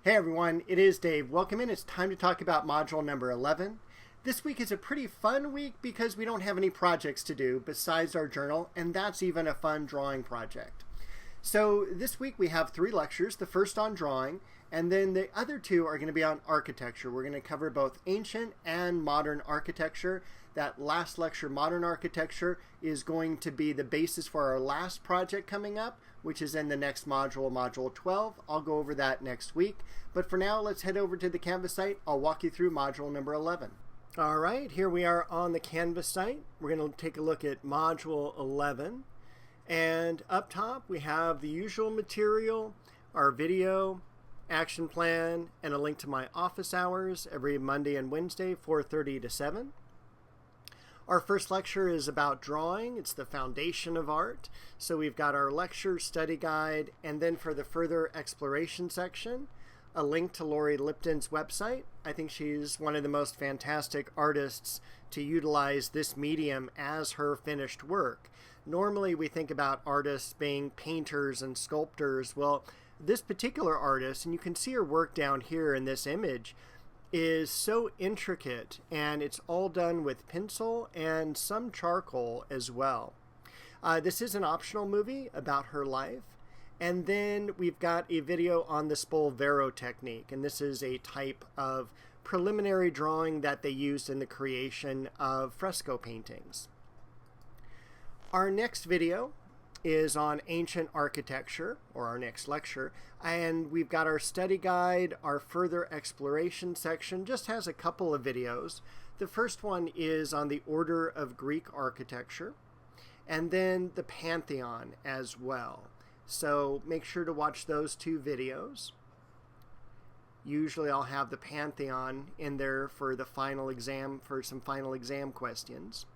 Hey everyone, it is Dave. Welcome in. It's time to talk about module number 11. This week is a pretty fun week because we don't have any projects to do besides our journal, and that's even a fun drawing project. So this week we have 3 lectures, the first on drawing, and then the other 2 are going to be on architecture. We're going to cover both ancient and modern architecture. That last lecture, modern architecture, is going to be the basis for our last project coming up, which is in the next module, module 12. I'll go over that next week. But for now, let's head over to the Canvas site. I'll walk you through module number 11. All right, here we are on the Canvas site. We're going to take a look at module 11. And up top, we have the usual material, our video, action plan, and a link to my office hours every Monday and Wednesday, 4:30 to 7. Our first lecture is about drawing. It's the foundation of art. So we've got our lecture, study guide, and then for the further exploration section, a link to Lori Lipton's website. I think she's one of the most fantastic artists to utilize this medium as her finished work. Normally we think about artists being painters and sculptors. Well, this particular artist, and you can see her work down here in this image, is so intricate, and it's all done with pencil and some charcoal as well. This is an optional movie about her life. And then we've got a video on the Spolvero technique, and this is a type of preliminary drawing that they used in the creation of fresco paintings. Our next video is on ancient architecture, or our next lecture, and we've got our study guide. Our further exploration section just has a couple of videos. The first one is on the order of Greek architecture, and then the Pantheon as well. So make sure to watch those 2 videos. Usually I'll have the Pantheon in there for the final exam, for some final exam questions.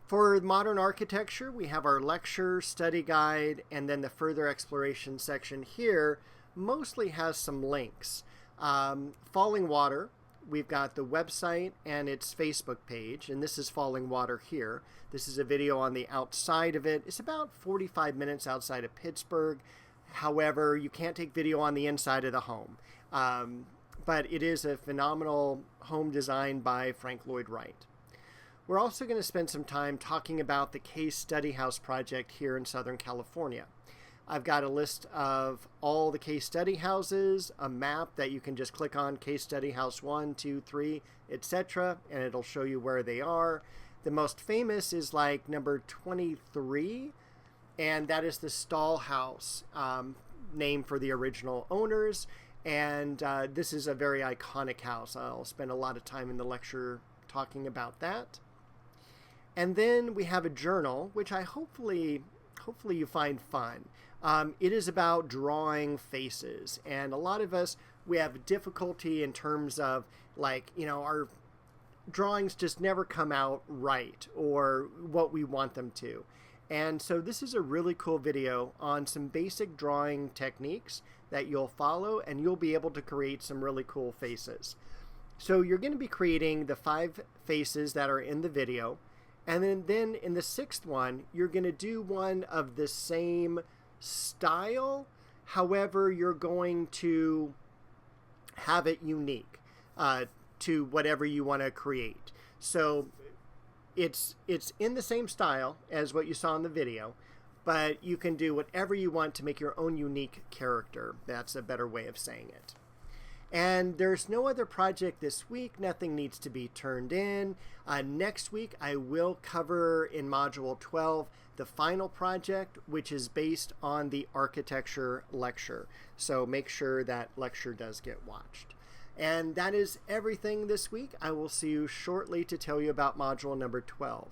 For modern architecture, we have our lecture, study guide, and then the further exploration section here mostly has some links. Falling Water, we've got the website and its Facebook page, and this is Falling Water here. This is a video on the outside of it. It's about 45 minutes outside of Pittsburgh. However, you can't take video on the inside of the home. But it is a phenomenal home designed by Frank Lloyd Wright. We're also going to spend some time talking about the Case Study House project here in Southern California. I've got a list of all the case study houses, a map that you can just click on, Case Study House 1, 2, 3, etc., and it'll show you where they are. The most famous is like number 23, and that is the Stall House, named for the original owners, and this is a very iconic house. I'll spend a lot of time in the lecture talking about that. And then we have a journal, which I hopefully you find fun. It is about drawing faces, and a lot of us, we have difficulty in terms of, like, our drawings just never come out right or what we want them to. And so this is a really cool video on some basic drawing techniques that you'll follow, and you'll be able to create some really cool faces. So you're going to be creating the 5 faces that are in the video. And then in the 6th one, you're going to do one of the same style. However, you're going to have it unique to whatever you want to create. So it's in the same style as what you saw in the video, but you can do whatever you want to make your own unique character. That's a better way of saying it. And there's no other project this week. Nothing needs to be turned in. Next week, I will cover in Module 12 the final project, which is based on the architecture lecture. So make sure that lecture does get watched. And that is everything this week. I will see you shortly to tell you about Module number 12.